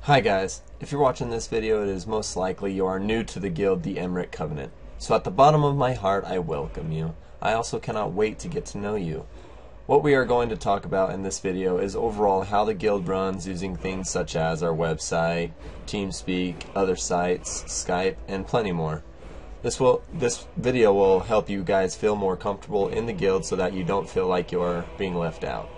Hi guys, if you're watching this video, it is most likely you are new to the guild, the Emeric Covenant. So at the bottom of my heart, I welcome you. I also cannot wait to get to know you. What we are going to talk about in this video is overall how the guild runs using things such as our website, TeamSpeak, other sites, Skype, and plenty more. This video will help you guys feel more comfortable in the guild so that you don't feel like you're being left out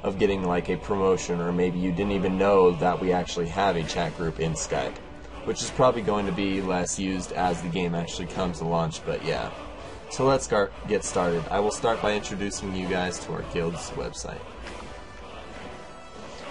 of getting like a promotion, or maybe you didn't even know that we actually have a chat group in Skype, which is probably going to be less used as the game actually comes to launch, but yeah. So let's get started. I will start by introducing you guys to our guild's website.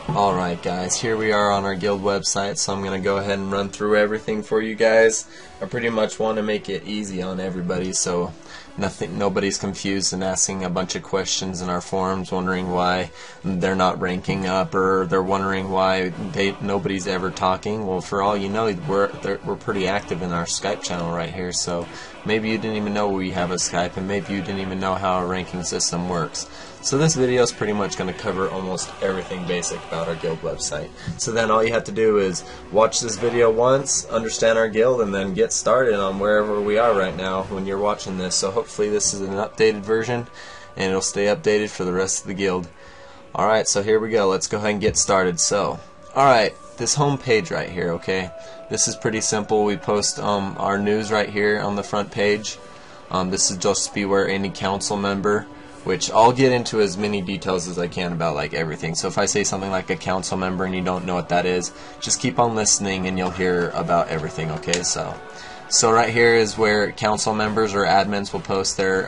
Alright guys, here we are on our guild website, so I'm going to go ahead and run through everything for you guys. I pretty much want to make it easy on everybody, so nobody's confused and asking a bunch of questions in our forums, wondering why they're not ranking up, or they're wondering why nobody's ever talking. Well, for all you know, we're pretty active in our Skype channel right here, so maybe you didn't even know we have a Skype, and maybe you didn't even know how our ranking system works. So this video is pretty much going to cover almost everything basic about our guild website. So then all you have to do is watch this video once, understand our guild, and then get started on wherever we are right now when you're watching this. So hopefully this is an updated version, and it'll stay updated for the rest of the guild. Alright, so here we go. Let's go ahead and get started. So, alright, this home page right here, okay? This is pretty simple. We post our news right here on the front page. This is just to be where any council member, which I'll get into as many details as I can about like everything. So if I say something like a council member and you don't know what that is, just keep on listening and you'll hear about everything, okay? So right here is where council members or admins will post their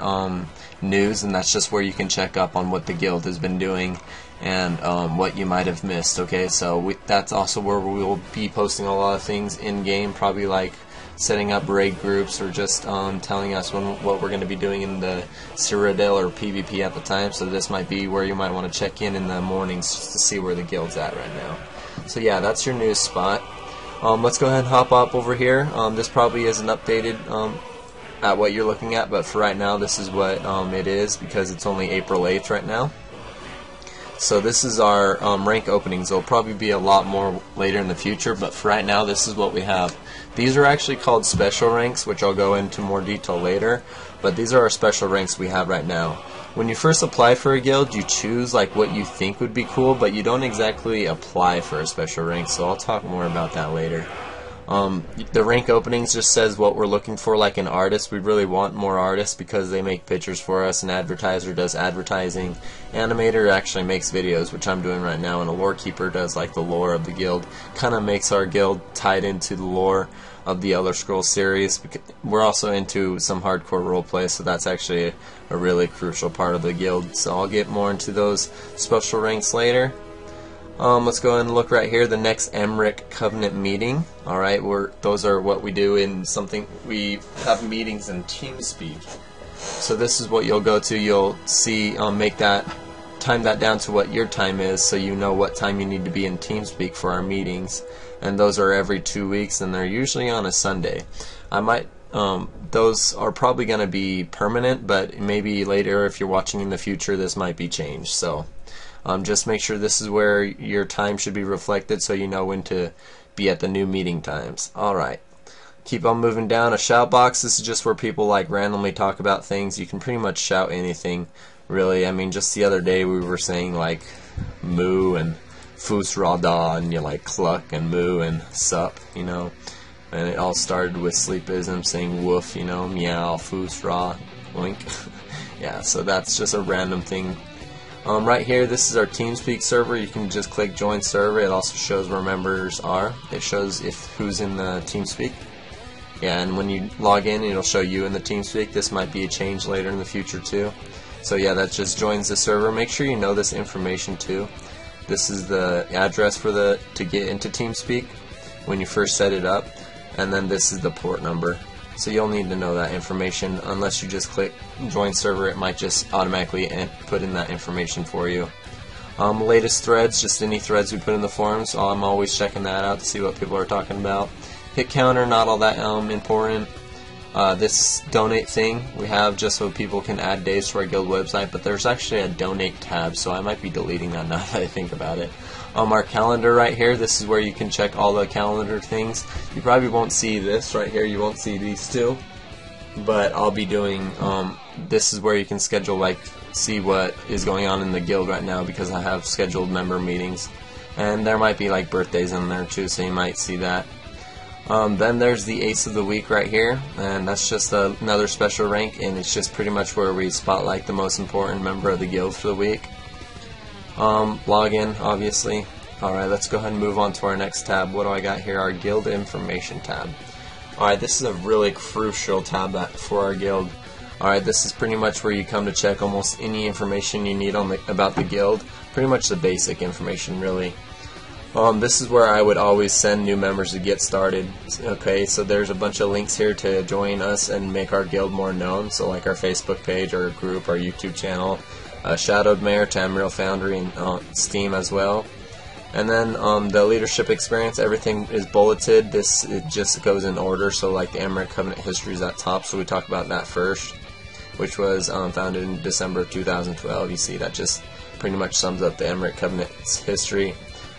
news, and that's just where you can check up on what the guild has been doing and what you might have missed, okay? So that's also where we will be posting a lot of things in-game, probably like setting up raid groups, or just telling us what we're going to be doing in the Cyrodiil or PvP at the time. So this might be where you might want to check in the mornings just to see where the guild's at right now. So yeah, that's your news spot. Let's go ahead and hop up over here. This probably isn't updated at what you're looking at, but for right now this is what it is, because it's only April 8th right now. So this is our rank openings. There'll probably be a lot more later in the future, but for right now this is what we have. These are actually called special ranks, which I'll go into more detail later, but these are our special ranks we have right now. When you first apply for a guild, you choose like what you think would be cool, but you don't exactly apply for a special rank, so I'll talk more about that later. The rank openings just says what we're looking for, like an artist. We really want more artists because they make pictures for us. An advertiser does advertising. Animator actually makes videos, which I'm doing right now, and a lore keeper does like the lore of the guild. Kind of makes our guild tied into the lore of the Elder Scrolls series. We're also into some hardcore roleplay, so that's actually a really crucial part of the guild. So I'll get more into those special ranks later. Let's go ahead and look right here, the next Emeric Covenant meeting. Alright, those are what we do in something. We have meetings in TeamSpeak. So this is what you'll go to. You'll see, time that down to what your time is, so you know what time you need to be in TeamSpeak for our meetings. And those are every 2 weeks, and they're usually on a Sunday. Those are probably going to be permanent, but maybe later, if you're watching in the future, this might be changed. So just make sure this is where your time should be reflected, so you know when to be at the new meeting times. Alright, keep on moving down. A shout box, this is just where people like randomly talk about things. You can pretty much shout anything, really. I mean, just the other day we were saying like moo and foos rada, and you like cluck and moo and sup, you know. And it all started with sleepism saying woof, you know, meow, foos ra, oink. Yeah, so that's just a random thing. Right here, this is our TeamSpeak server. You can just click join server. It also shows where members are. It shows who's in the TeamSpeak. Yeah, and when you log in, it'll show you in the TeamSpeak. This might be a change later in the future too. So yeah, that just joins the server. Make sure you know this information too. This is the address to get into TeamSpeak when you first set it up, and then this is the port number. So you'll need to know that information. Unless you just click join server, it might just automatically put in that information for you. Latest threads, just any threads we put in the forums. I'm always checking that out to see what people are talking about. Hit counter, not all that important. this donate thing we have just so people can add days to our guild website, but there's actually a donate tab, so I might be deleting that now that I think about it. Our calendar right here, this is where you can check all the calendar things. You probably won't see this right here, you won't see these two, but I'll be doing, this is where you can schedule, like, see what is going on in the guild right now, because I have scheduled member meetings, and there might be like birthdays in there too, so you might see that. Then there's the Ace of the Week right here, and that's just another special rank, and it's just pretty much where we spotlight the most important member of the guild for the week. Login, obviously. Alright, let's go ahead and move on to our next tab. What do I got here? Our guild information tab. Alright, this is a really crucial tab for our guild. Alright, this is pretty much where you come to check almost any information you need about the guild. Pretty much the basic information, really. This is where I would always send new members to get started. Okay, so there's a bunch of links here to join us and make our guild more known. So like our Facebook page, our group, our YouTube channel, Shadowed Mare, Tamriel Foundry, and Steam as well. And then the leadership experience, everything is bulleted. It just goes in order. So like the Emeric Covenant history is at top, so we talk about that first, which was founded in December of 2012. You see, that just pretty much sums up the Emeric Covenant's history.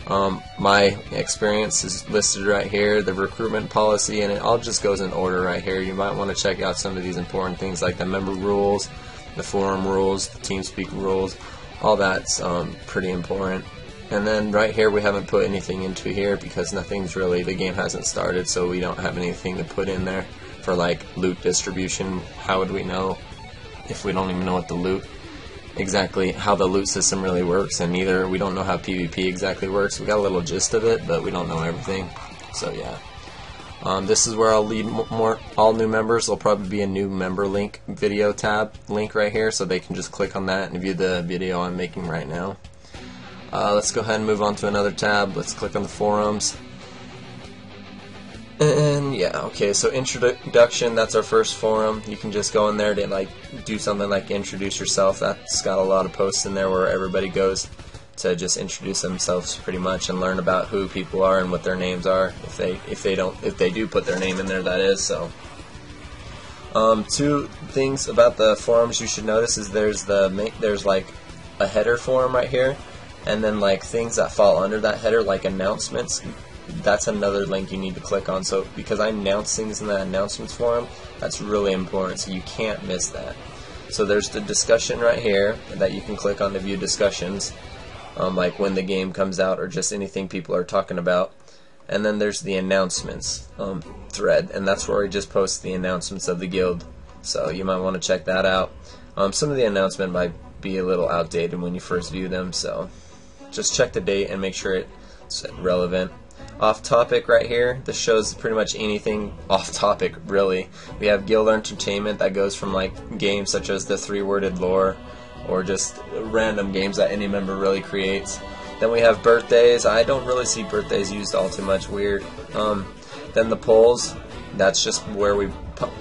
My experience is listed right here, the recruitment policy, and it all just goes in order right here. You might want to check out some of these important things like the member rules, the forum rules, the TeamSpeak rules. All that's pretty important. And then right here we haven't put anything into here because nothing's really, the game hasn't started, so we don't have anything to put in there for like loot distribution. How would we know if we don't even know what the loot exactly, how the loot system really works, and neither we don't know how PvP exactly works. We got a little gist of it, but we don't know everything. So yeah, this is where I'll lead all new members. There'll probably be a new member link video tab link right here, so they can just click on that and view the video I'm making right now. Let's go ahead and move on to another tab. Let's click on the forums. And yeah, okay, so introduction, that's our first forum. You can just go in there to like do something like introduce yourself. That's got a lot of posts in there where everybody goes to just introduce themselves pretty much and learn about who people are and what their names are, if they do put their name in there, that is. So two things about the forums you should notice is there's like a header forum right here, and then like things that fall under that header, like announcements. That's another link you need to click on. So because I announce things in that announcements forum, that's really important, so you can't miss that. So there's the discussion right here that you can click on to view discussions, like when the game comes out or just anything people are talking about. And then there's the announcements thread, and that's where we just post the announcements of the guild, so you might want to check that out. Some of the announcement might be a little outdated when you first view them, so just check the date and make sure it's relevant. Off topic right here, this shows pretty much anything off topic, really. We have guild entertainment that goes from like games such as the 3-worded lore or just random games that any member really creates. Then we have birthdays. I don't really see birthdays used all too much, weird. Then the polls, that's just where we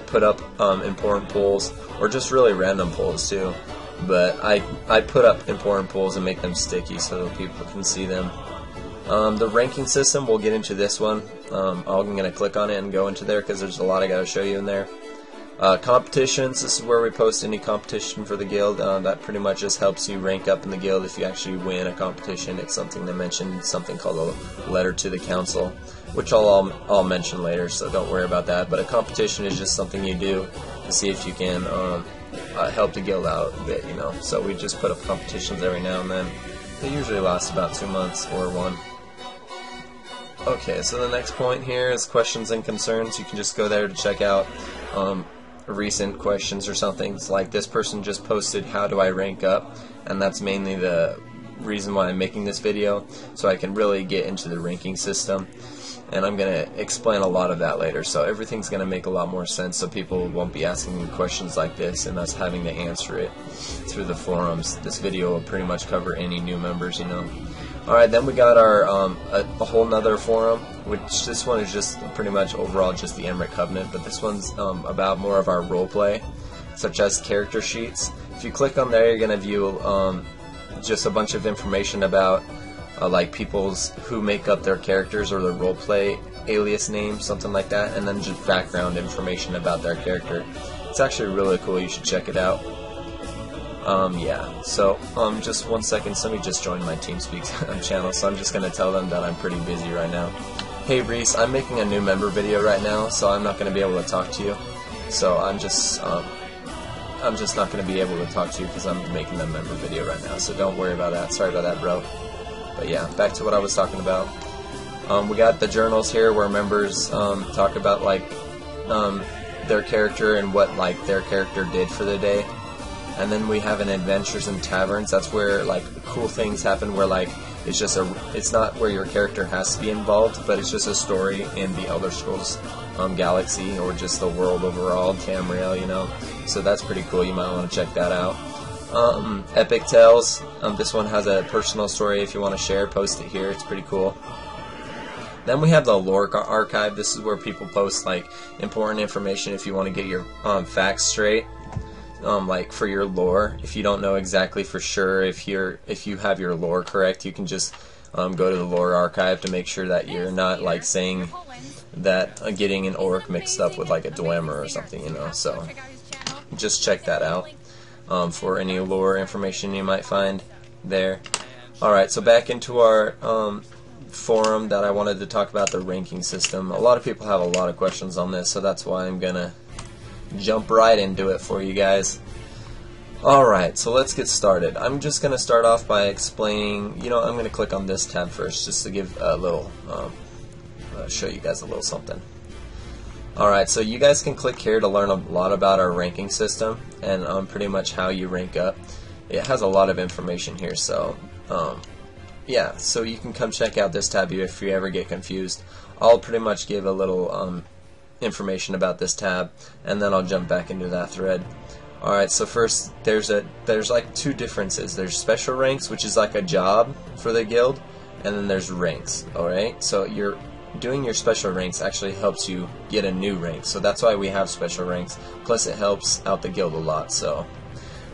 put up important polls, or just really random polls too. But I put up important polls and make them sticky so people can see them. The ranking system, we'll get into this one. I'm going to click on it and go into there because there's a lot I got to show you in there. Competitions, this is where we post any competition for the guild. That pretty much just helps you rank up in the guild if you actually win a competition. It's something they mentioned, something called a letter to the council, which I'll mention later, so don't worry about that. But a competition is just something you do to see if you can help the guild out a bit, you know. So we just put up competitions every now and then. They usually last about 2 months or one. Okay, so the next point here is questions and concerns. You can just go there to check out recent questions or something. It's like this person just posted, how do I rank up? And that's mainly the reason why I'm making this video, so I can really get into the ranking system. And I'm going to explain a lot of that later, so everything's going to make a lot more sense, so people won't be asking me questions like this and us having to answer it through the forums. This video will pretty much cover any new members, you know. Alright, then we got our a whole nother forum, which this one is just pretty much overall just the Emeric Covenant, but this one's about more of our roleplay, such as character sheets. If you click on there, you're going to view just a bunch of information about like people's who make up their characters or their roleplay alias name, something like that, and then just background information about their character. It's actually really cool. You should check it out. Yeah, so just 1 second, somebody just joined my TeamSpeak channel, so I'm just going to tell them that I'm pretty busy right now. Hey Reese, I'm making a new member video right now, so I'm not going to be able to talk to you. So I'm just not going to be able to talk to you because I'm making a member video right now, so don't worry about that. Sorry about that, bro. But yeah, back to what I was talking about. We got the journals here where members talk about like their character and what like their character did for the day. And then we have an adventures in taverns. That's where like cool things happen. Where like it's not where your character has to be involved, but it's just a story in the Elder Scrolls galaxy or just the world overall, Tamriel, you know. So that's pretty cool. You might want to check that out. Epic Tales. This one has a personal story. If you want to share, post it here. It's pretty cool. Then we have the lore archive. This is where people post like important information if you want to get your facts straight. Like for your lore, if you don't know exactly for sure if you have your lore correct, you can just go to the lore archive to make sure that you're not like saying that getting an orc mixed up with like a Dwemer or something, you know. So just check that out for any lore information you might find there. Alright, so back into our forum that I wanted to talk about, the ranking system. A lot of people have a lot of questions on this, so that's why I'm gonna jump right into it for you guys. Alright, so let's get started. I'm just going to start off by explaining, you know, I'm going to click on this tab first just to give a little, show you guys a little something. Alright, so you guys can click here to learn a lot about our ranking system and pretty much how you rank up. It has a lot of information here, so yeah, so you can come check out this tab if you ever get confused. I'll pretty much give a little information about this tab, and then I'll jump back into that thread. Alright, so first there's like two differences. There's special ranks, which is like a job for the guild, and then there's ranks. Alright, so you're doing your special ranks actually helps you get a new rank, so that's why we have special ranks, plus it helps out the guild a lot. So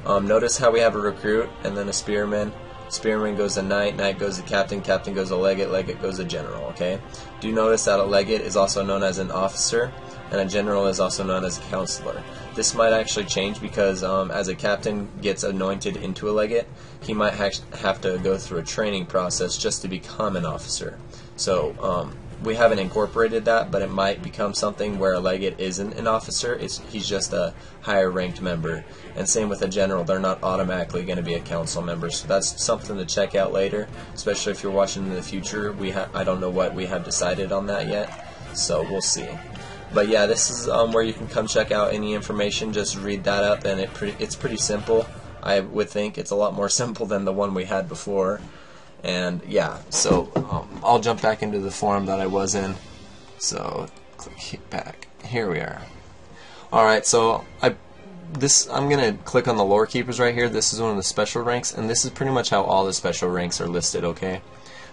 notice how we have a recruit and then a spearman. Spearman goes to knight, knight goes to captain, captain goes to legate, legate goes to general, okay? Do notice that a legate is also known as an officer, and a general is also known as a counselor. This might actually change because as a captain gets anointed into a legate, he might have to go through a training process just to become an officer. So we haven't incorporated that, but it might become something where a legate isn't an officer, he's just a higher ranked member. And same with a general, they're not automatically going to be a council member, so that's something to check out later, especially if you're watching in the future. I don't know what we have decided on that yet, so we'll see. But yeah, this is where you can come check out any information. Just read that up, and it's pretty simple. I would think it's a lot more simple than the one we had before. And yeah, so I'll jump back into the forum that I was in. So click back. Here we are. Alright, so I'm gonna click on the lore keepers right here. This is one of the special ranks, and this is pretty much how all the special ranks are listed, okay?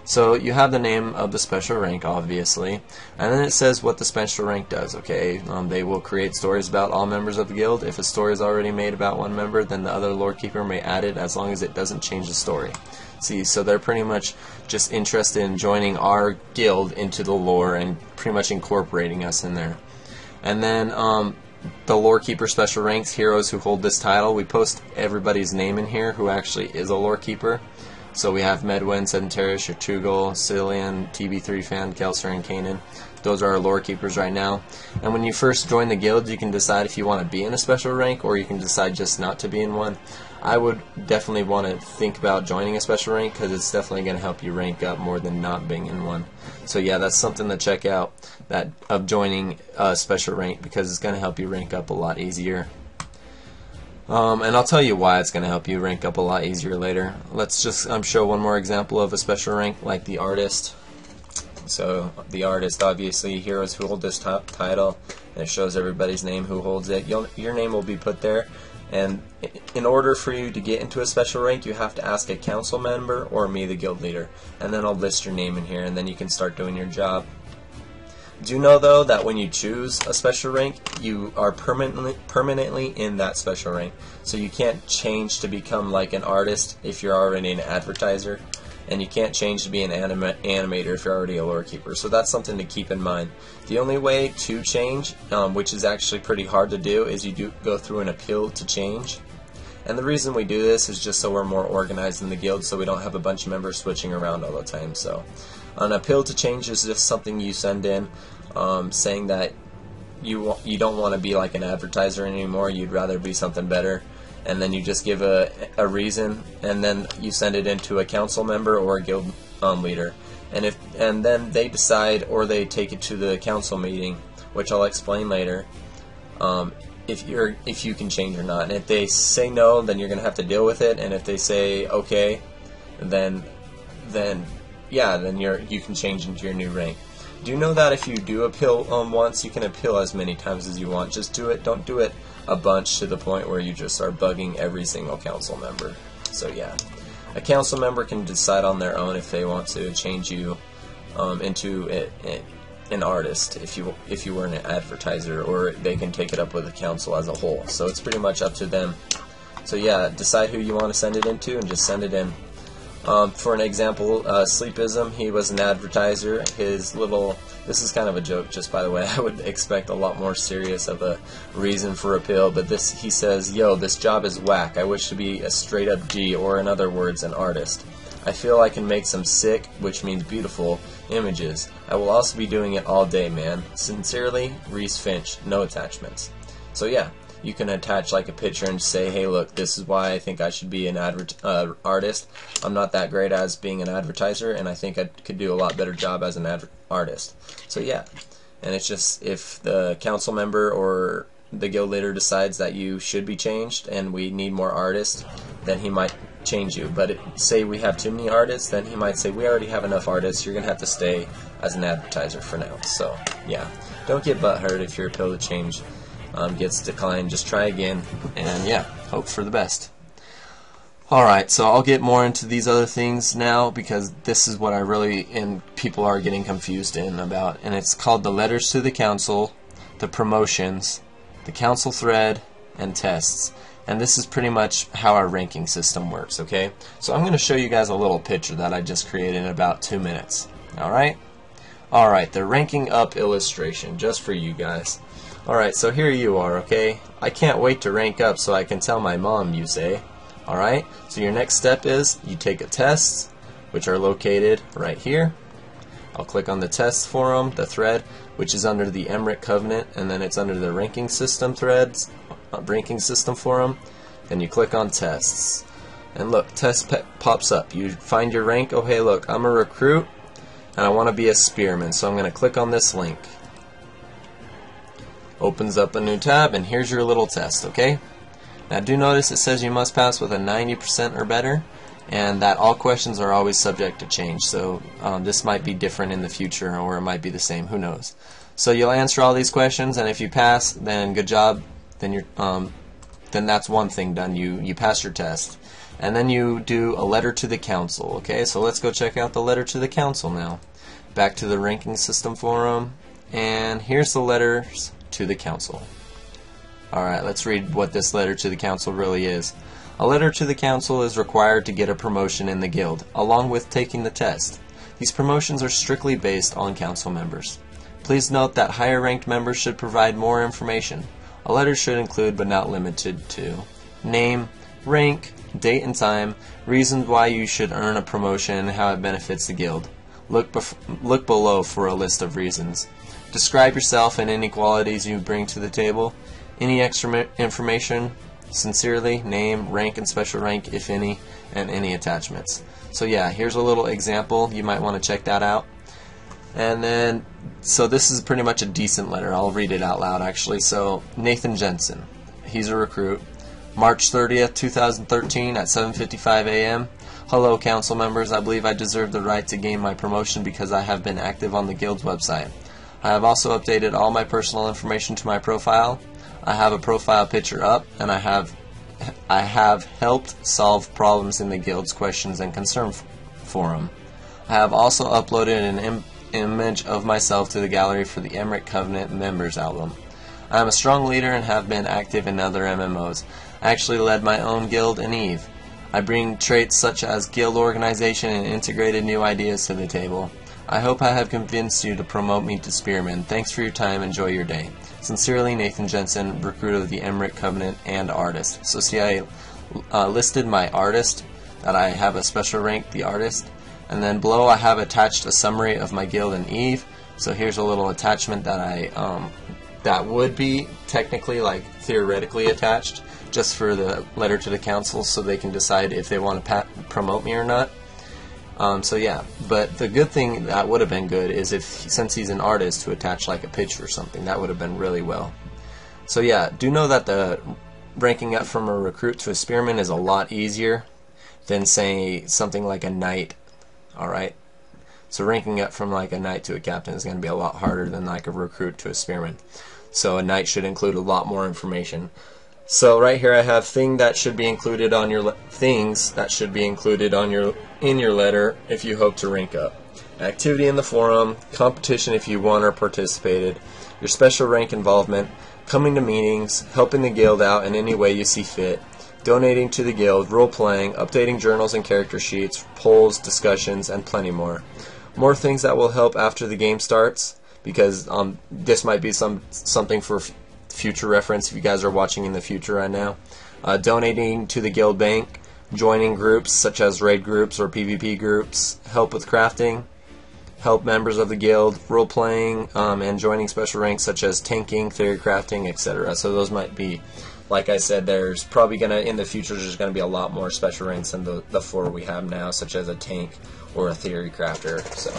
So you have the name of the special rank, obviously, and then it says what the special rank does, okay? They will create stories about all members of the guild. If a story is already made about one member, then the other lore keeper may add it as long as it doesn't change the story. See, so they're pretty much just interested in joining our guild into the lore and pretty much incorporating us in there. And then the lore keeper special ranks, heroes who hold this title, we post everybody's name in here who actually is a lore keeper. So we have Medwin, Sedentarius, Ertugal, Cillian, TB3 Fan, Kelser, and Kanan. Those are our lore keepers right now. And when you first join the guild, you can decide if you want to be in a special rank or you can decide just not to be in one. I would definitely want to think about joining a special rank because it's definitely going to help you rank up more than not being in one. So yeah, that's something to check out, that of joining a special rank, because it's going to help you rank up a lot easier. And I'll tell you why it's going to help you rank up a lot easier later. Let's just show one more example of a special rank, like the artist. So the artist, obviously, heroes who hold this title, and it shows everybody's name who holds it. Your name will be put there, and in order for you to get into a special rank, you have to ask a council member or me, the guild leader, and then I'll list your name in here, and then you can start doing your job. Do know though that when you choose a special rank, you are permanently in that special rank, so you can't change to become like an artist if you're already an advertiser. and you can't change to be an animator if you're already a lore keeper. So that's something to keep in mind. The only way to change, which is actually pretty hard to do, is you do go through an appeal to change. And the reason we do this is just so we're more organized in the guild, so we don't have a bunch of members switching around all the time. So an appeal to change is just something you send in, saying that you don't want to be like an advertiser anymore, you'd rather be something better, and then you just give a reason, and then you send it into a council member or a guild leader, and then they decide, or they take it to the council meeting, which I'll explain later, if you can change or not. And if they say no, then you're gonna have to deal with it, and if they say okay, then you can change into your new rank. Do know that if you do appeal once, you can appeal as many times as you want. Just do it. Don't do it a bunch to the point where you just are bugging every single council member. So yeah, a council member can decide on their own if they want to change you into an artist if you were an advertiser, or they can take it up with the council as a whole. So it's pretty much up to them. So yeah, decide who you want to send it into and just send it in. For an example, Sleepism, he was an advertiser. This is kind of a joke, just by the way. I would expect a lot more serious of a reason for appeal, but he says, yo, this job is whack. I wish to be a straight up G, or in other words, an artist. I feel I can make some sick, which means beautiful, images. I will also be doing it all day, man. Sincerely, Reese Finch, no attachments. So yeah, you can attach like a picture and say, hey look, this is why I think I should be an artist. I'm not that great as being an advertiser, and I think I could do a lot better job as an artist. So yeah, and it's just, if the council member or the guild leader decides that you should be changed and we need more artists, then he might change you. But say we have too many artists, then he might say, we already have enough artists, you're gonna have to stay as an advertiser for now. So yeah, don't get butthurt if your appeal to change gets declined. Just try again, and yeah, hope for the best. Alright, so I'll get more into these other things now, because this is what people are getting confused about, and it's called the letters to the council, the promotions, the council thread, and tests. And this is pretty much how our ranking system works, okay? So I'm going to show you guys a little picture that I just created in about 2 minutes. Alright? Alright, the ranking up illustration, just for you guys. Alright, so here you are, okay? I can't wait to rank up so I can tell my mom, you say. Alright, so your next step is you take a test, which are located right here. I'll click on the test forum, the thread, which is under the Emeric Covenant, and then it's under the ranking system threads, ranking system forum. Then you click on tests. And look, test pops up. You find your rank. Oh, hey, look, I'm a recruit, and I want to be a spearman, so I'm going to click on this link. Opens up a new tab, and here's your little test, okay? Now do notice it says you must pass with a 90% or better, and that all questions are always subject to change. So this might be different in the future, or it might be the same, who knows. So you'll answer all these questions, and if you pass, then good job. Then that's one thing done. You pass your test. And then you do a letter to the council, okay? So let's go check out the letter to the council now. Back to the ranking system forum, and here's the letters to the council. Alright, let's read what this letter to the council really is. A letter to the council is required to get a promotion in the guild, along with taking the test. These promotions are strictly based on council members. Please note that higher ranked members should provide more information. A letter should include, but not limited to, name, rank, date and time, reasons why you should earn a promotion, and how it benefits the guild. Look below for a list of reasons. Describe yourself and any qualities you bring to the table. Any extra information, sincerely, name, rank, and special rank, if any, and any attachments. So yeah, here's a little example. You might want to check that out. And then, so this is pretty much a decent letter. I'll read it out loud, actually. So, Nathan Jensen, he's a recruit. March 30th, 2013 at 7:55 a.m. Hello, council members. I believe I deserve the right to gain my promotion because I have been active on the guild's website. I have also updated all my personal information to my profile. I have a profile picture up, and I have helped solve problems in the guild's questions and concern forum. I have also uploaded an image of myself to the gallery for the Emeric Covenant members album. I am a strong leader and have been active in other MMOs. I actually led my own guild in EVE. I bring traits such as guild organization and integrated new ideas to the table. I hope I have convinced you to promote me to Spearman. Thanks for your time. Enjoy your day. Sincerely, Nathan Jensen, recruiter of the Emeric Covenant and artist. So see, I listed my artist, that I have a special rank, the artist, and then below I have attached a summary of my guild and Eve. So here's a little attachment that that would be technically, like, theoretically attached, just for the letter to the council, so they can decide if they want to promote me or not. So yeah, but the good thing that would have been good is if, since he's an artist, to attach like a picture or something. That would have been really well. So yeah, do know that the ranking up from a recruit to a spearman is a lot easier than, say, something like a knight. Alright? So ranking up from like a knight to a captain is going to be a lot harder than like a recruit to a spearman. So a knight should include a lot more information. So right here I have things that should be included on your in your letter if you hope to rank up. Activity in the forum, competition if you won or participated, your special rank involvement, coming to meetings, helping the guild out in any way you see fit, donating to the guild, role-playing, updating journals and character sheets, polls, discussions, and plenty more. More things that will help after the game starts, because this might be something for future reference if you guys are watching in the future right now. Donating to the guild bank, joining groups such as raid groups or PvP groups, help with crafting, help members of the guild, role-playing, and joining special ranks such as tanking, theory crafting, etc. So those might be, like I said, there's probably going to, in the future, there's going to be a lot more special ranks than the 4 we have now, such as a tank or a theory crafter. So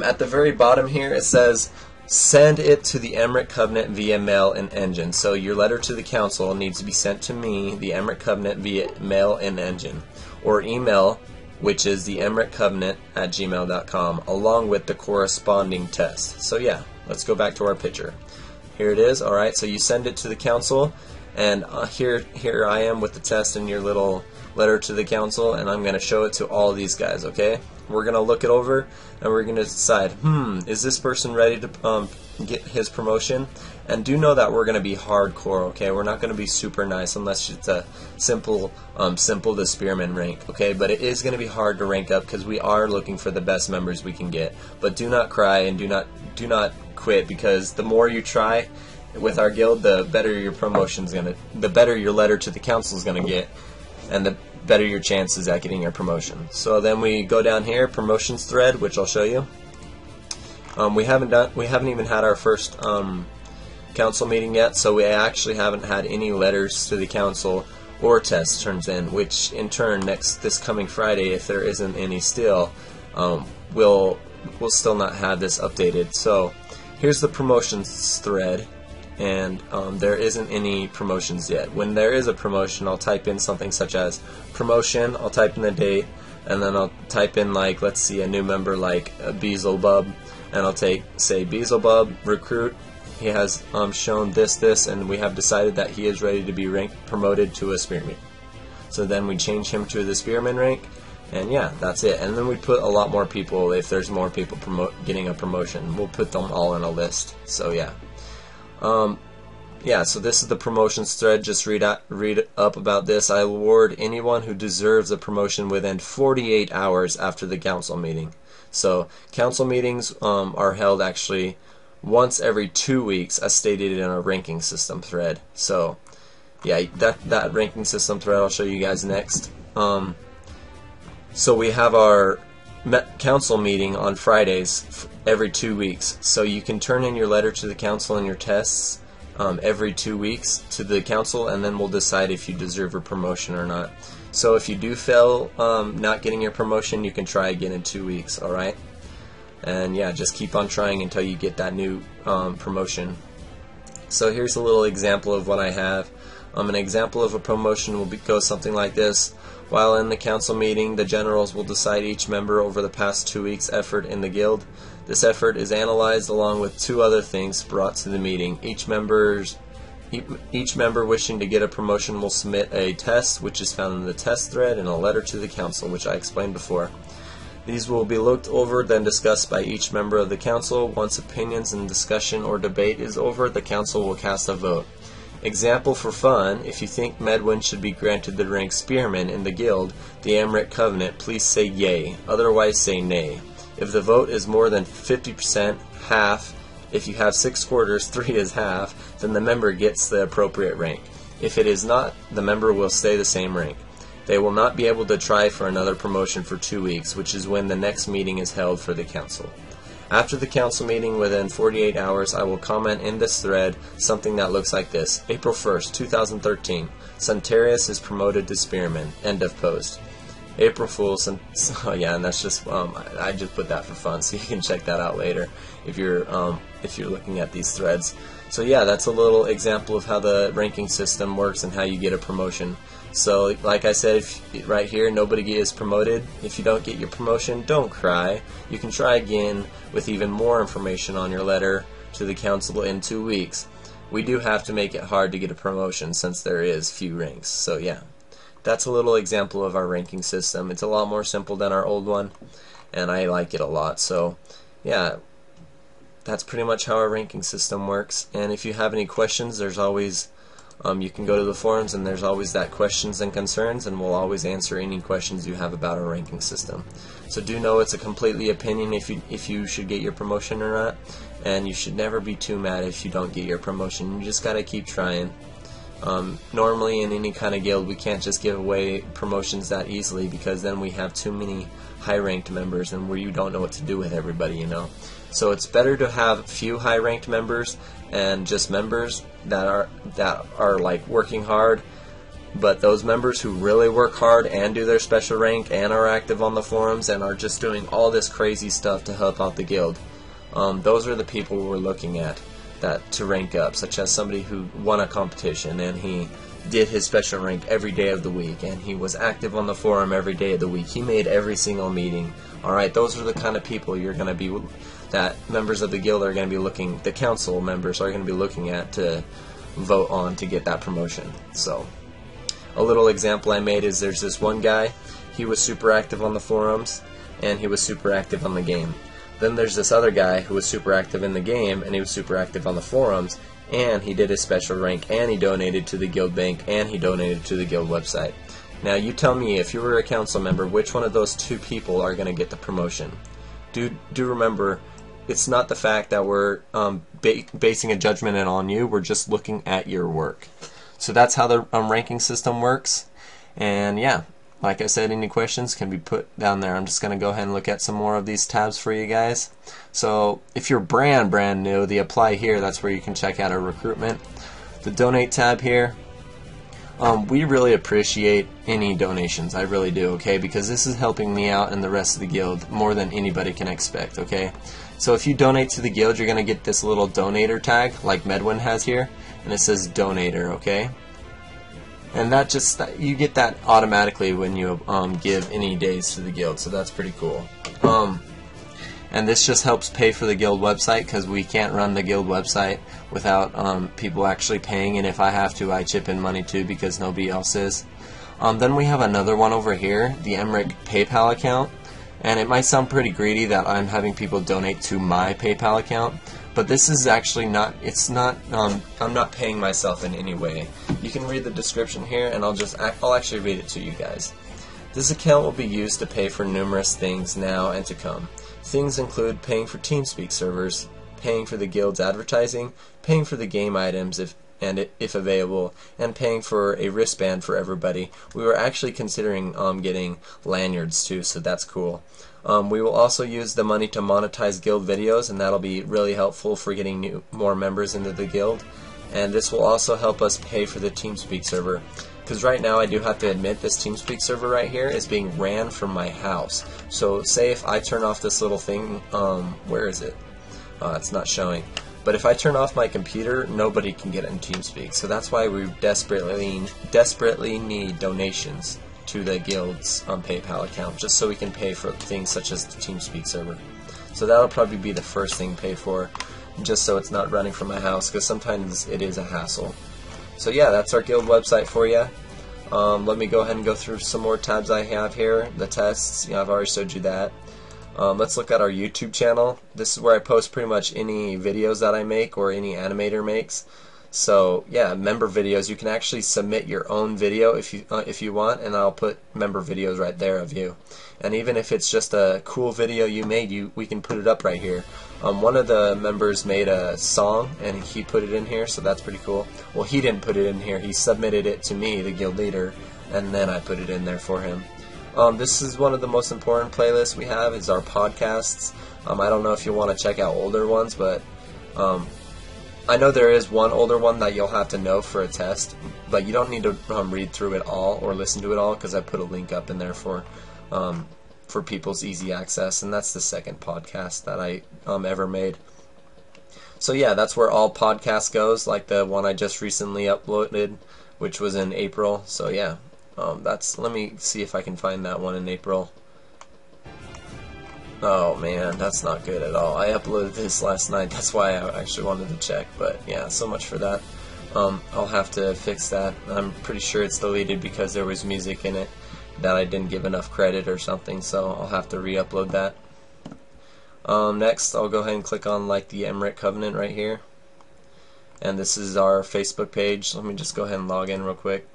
at the very bottom here it says, send it to the Emeric Covenant via mail and engine. So your letter to the council needs to be sent to me, the Emeric Covenant, via mail and engine, or email, which is the emericcovenant@gmail.com, along with the corresponding test. So yeah, let's go back to our picture. Here it is. Alright, so you send it to the council, and here I am with the test in your little letter to the council, and I'm going to show it to all these guys, okay? We're going to look it over, and we're going to decide, is this person ready to get his promotion? And do know that we're going to be hardcore, okay? We're not going to be super nice unless it's a simple to spearman rank, okay? But it is going to be hard to rank up because we are looking for the best members we can get. But do not cry and do not quit, because the more you try with our guild, the better your the better your letter to the council is going to get, and the better your chances at getting your promotion. So then we go down here, promotions thread, which I'll show you. We haven't even had our first council meeting yet, so we actually haven't had any letters to the council or tests turns in, which in turn this coming Friday, if there isn't any still, we'll still not have this updated. So here's the promotions thread, and there isn't any promotions yet. When there is a promotion, I'll type in something such as promotion, I'll type in the date, and then I'll type in, like, let's see, a new member like Beelzebub, and I'll say Beelzebub, recruit, he has shown this, and we have decided that he is ready to be promoted to a spearman. So then we change him to the spearman rank, and yeah, that's it. And then we put a lot more people, if there's more people getting a promotion, we'll put them all in a list. So yeah. Yeah, so this is the promotions thread. Just read up about this. I award anyone who deserves a promotion within 48 hours after the council meeting. So council meetings are held actually once every 2 weeks, as stated in a ranking system thread. So yeah, that ranking system thread I'll show you guys next. So we have our council meeting on Fridays every 2 weeks. So you can turn in your letter to the council and your tests every 2 weeks to the council, and then we'll decide if you deserve a promotion or not. So if you do fail not getting your promotion, you can try again in 2 weeks, alright? And yeah, just keep on trying until you get that new promotion. So here's a little example of what I have. An example of a promotion will go something like this. While in the council meeting, the generals will decide each member over the past 2 weeks' effort in the guild. This effort is analyzed along with 2 other things brought to the meeting. Each member wishing to get a promotion will submit a test, which is found in the test thread, and a letter to the council, which I explained before. These will be looked over, then discussed by each member of the council. Once opinions and discussion or debate is over, the council will cast a vote. Example for fun: if you think Medwin should be granted the rank Spearman in the guild, the Emeric Covenant, please say yay, otherwise say nay. If the vote is more than 50%, half. If you have 6 quarters, 3 is half, then the member gets the appropriate rank. If it is not, the member will stay the same rank. They will not be able to try for another promotion for 2 weeks, which is when the next meeting is held for the council. After the council meeting, within 48 hours, I will comment in this thread something that looks like this. April 1st, 2013. Suntarius is promoted to Spearman. End of post. April Fool's. Oh yeah, and that's just I just put that for fun, so you can check that out later if you're looking at these threads. So yeah, that's a little example of how the ranking system works and how you get a promotion. So like I said, right here, nobody is promoted. If you don't get your promotion, don't cry. You can try again with even more information on your letter to the council in 2 weeks. We do have to make it hard to get a promotion since there is few ranks. So yeah, that's a little example of our ranking system. It's a lot more simple than our old one, and I like it a lot. So yeah, that's pretty much how our ranking system works. And if you have any questions, there's always you can go to the forums, and there's always that questions and concerns, and we'll always answer any questions you have about our ranking system. So do know it's a completely opinion if you should get your promotion or not, and you should never be too mad if you don't get your promotion. You just gotta keep trying. Normally in any kind of guild, we can't just give away promotions that easily, because then we have too many high-ranked members, and where you don't know what to do with everybody, you know. So it's better to have few high-ranked members and just members that are like working hard. But those members who really work hard and do their special rank and are active on the forums and are just doing all this crazy stuff to help out the guild, those are the people we're looking at to rank up, such as somebody who won a competition and he did his special rank every day of the week, and he was active on the forum every day of the week. He made every single meeting. Alright, those are the kind of people you're going to be, that members of the guild are going to be looking, the council members are going to be looking at to vote on to get that promotion. So a little example I made is there's this one guy, he was super active on the forums and he was super active on the game. Then there's this other guy who was super active in the game and he was super active on the forums, and he did his special rank, and he donated to the guild bank, and he donated to the guild website. Now you tell me, if you were a council member, which one of those two people are going to get the promotion? Do remember, it's not the fact that we're basing a judgment on you, we're just looking at your work. So that's how the ranking system works. And yeah, like I said, any questions can be put down there. I'm just going to go ahead and look at some more of these tabs for you guys. So if you're brand new, the apply here, that's where you can check out our recruitment. The donate tab here, we really appreciate any donations. I really do, okay? Because this is helping me out and the rest of the guild more than anybody can expect, okay? So if you donate to the guild, you're going to get this little donator tag like Medwin has here, and it says donator, okay? And that just, you get that automatically when you give any days to the guild, so that's pretty cool. And this just helps pay for the guild website, because we can't run the guild website without people actually paying, and if I have to, I chip in money too, because nobody else is. Then we have another one over here, the Emeric PayPal account, and it might sound pretty greedy that I'm having people donate to my PayPal account, but this is actually not, it's not, I'm not paying myself in any way. You can read the description here, and I'll actually read it to you guys. This account will be used to pay for numerous things now and to come. Things include paying for TeamSpeak servers, paying for the guild's advertising, paying for the game items if available, and paying for a wristband for everybody. We were actually considering getting lanyards too, so that's cool. We will also use the money to monetize guild videos, and that'll be really helpful for getting more members into the guild. And this will also help us pay for the TeamSpeak server, because right now I do have to admit this TeamSpeak server right here is being ran from my house. So say if I turn off this little thing, where is it? It's not showing. But if I turn off my computer, nobody can get in TeamSpeak. So that's why we desperately need donations to the guild's PayPal account, just so we can pay for things such as the TeamSpeak server. So that'll probably be the first thing paid for, just so it's not running from my house, because sometimes it is a hassle. So yeah, that's our guild website for you. Let me go ahead and go through some more tabs I have here. The tests, I've already showed you that. Let's look at our YouTube channel. This is where I post pretty much any videos that I make or any animator makes. So yeah, member videos. You can actually submit your own video if you want, and I'll put member videos right there of you. And even if it's just a cool video you made, we can put it up right here. One of the members made a song and he put it in here, so that's pretty cool. Well, he didn't put it in here. He submitted it to me, the guild leader, and then I put it in there for him. This is one of the most important playlists we have, is our podcasts. I don't know if you want to check out older ones, but I know there is one older one that you'll have to know for a test, but you don't need to read through it all or listen to it all, because I put a link up in there for people's easy access, and that's the second podcast that I ever made. So yeah, that's where all podcasts goes, like the one I just recently uploaded, which was in April. So yeah, let me see if I can find that one in April. Oh man, that's not good at all. I uploaded this last night, that's why I actually wanted to check, but yeah, so much for that. I'll have to fix that. I'm pretty sure it's deleted because there was music in it that I didn't give enough credit or something, so I'll have to re-upload that. Next, I'll go ahead and click on like the Emeric Covenant right here, and this is our Facebook page. Let me just go ahead and log in real quick.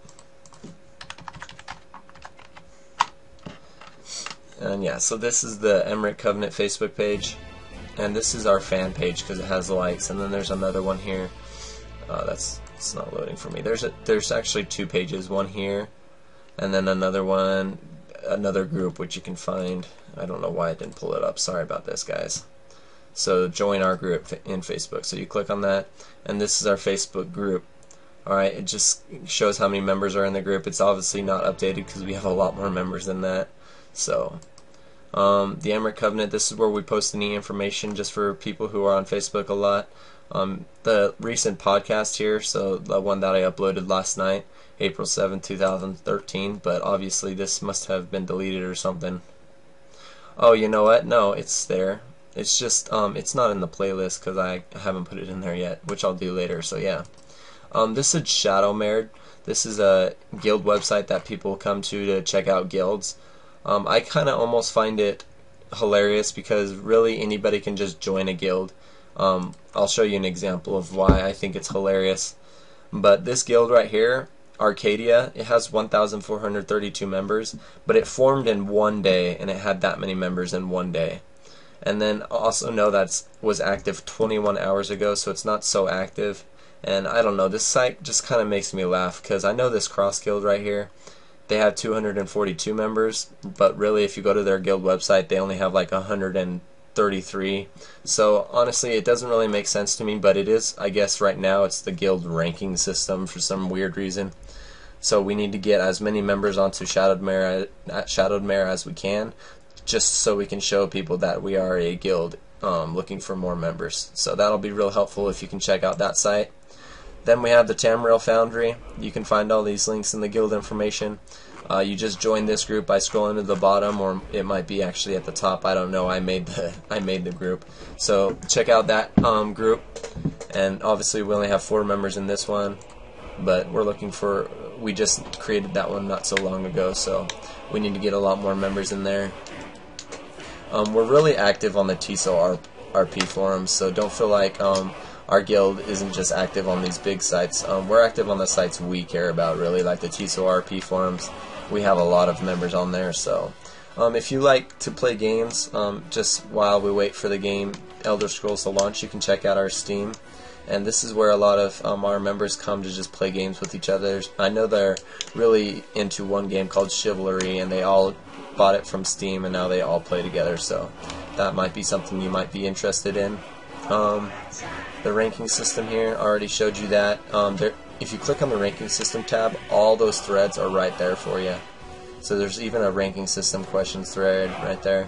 And yeah, so this is the Emeric Covenant Facebook page, and this is our fan page because it has likes. And then there's another one here. It's not loading for me. There's actually two pages, one here, and then another one, another group which you can find. I don't know why I didn't pull it up. Sorry about this, guys. So join our group in Facebook. So you click on that, and this is our Facebook group. Alright, it just shows how many members are in the group. It's obviously not updated because we have a lot more members than that. So, the Emeric Covenant, this is where we post any information just for people who are on Facebook a lot. The recent podcast here, so the one that I uploaded last night, April 7, 2013, but obviously this must have been deleted or something. Oh, you know what? No, it's there. It's just, it's not in the playlist because I haven't put it in there yet, which I'll do later, so yeah. This is Shadowmare. This is a guild website that people come to check out guilds. I kind of almost find it hilarious because really anybody can just join a guild. I'll show you an example of why I think it's hilarious. But this guild right here, Arcadia, it has 1,432 members, but it formed in one day, and it had that many members in one day. And then also know that was active 21 hours ago, so it's not so active. And I don't know, this site just kind of makes me laugh because I know this cross guild right here, they have 242 members, but really if you go to their guild website they only have like 133. So honestly it doesn't really make sense to me, but it is, I guess right now it's the guild ranking system for some weird reason. So we need to get as many members onto Shadowmare as we can, just so we can show people that we are a guild looking for more members. So that'll be real helpful if you can check out that site. Then we have the Tamriel Foundry. You can find all these links in the guild information. You just join this group by scrolling to the bottom, or it might be actually at the top. I don't know. I made the group. So check out that group. And obviously we only have 4 members in this one, but we just created that one not so long ago, so we need to get a lot more members in there. We're really active on the TSO RP forums, so don't feel like our guild isn't just active on these big sites. We're active on the sites we care about, really, like the TSO RP forums. We have a lot of members on there, so if you like to play games, just while we wait for the game Elder Scrolls to launch, you can check out our Steam. And this is where a lot of our members come to just play games with each other. I know they're really into one game called Chivalry, and they all bought it from Steam, and now they all play together, so that might be something you might be interested in. The ranking system here, I already showed you that. If you click on the ranking system tab, all those threads are right there for you. So there's even a ranking system questions thread right there.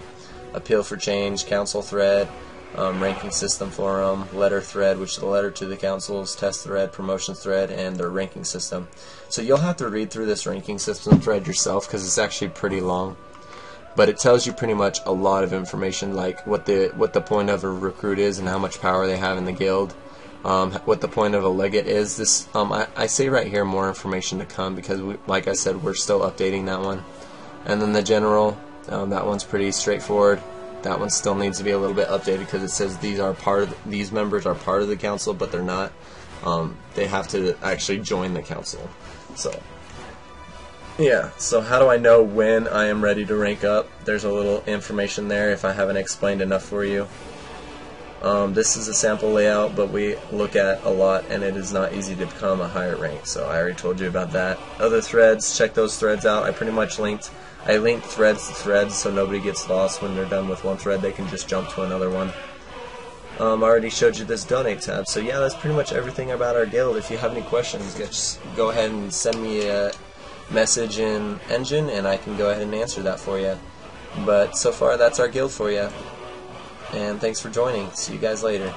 Appeal for change, council thread, ranking system forum, letter thread, which is the letter to the councils, test thread, promotions thread, and their ranking system. So you'll have to read through this ranking system thread yourself because it's actually pretty long. But it tells you pretty much a lot of information, like what the point of a recruit is and how much power they have in the guild, what the point of a legate is. This I say right here, more information to come, because like I said, we're still updating that one. And then the general, that one's pretty straightforward. That one still needs to be a little bit updated because it says these members are part of the council, but they're not. they have to actually join the council. So yeah, so how do I know when I am ready to rank up? There's a little information there if I haven't explained enough for you. This is a sample layout, but we look at a lot, and it is not easy to become a higher rank, so I already told you about that. Other threads, check those threads out. I pretty much linked threads to threads so nobody gets lost. When they're done with one thread, they can just jump to another one. I already showed you this donate tab, so yeah, that's pretty much everything about our guild. If you have any questions, just go ahead and send me a message in Engine, and I can go ahead and answer that for you. But so far, that's our guild for you. And thanks for joining. See you guys later.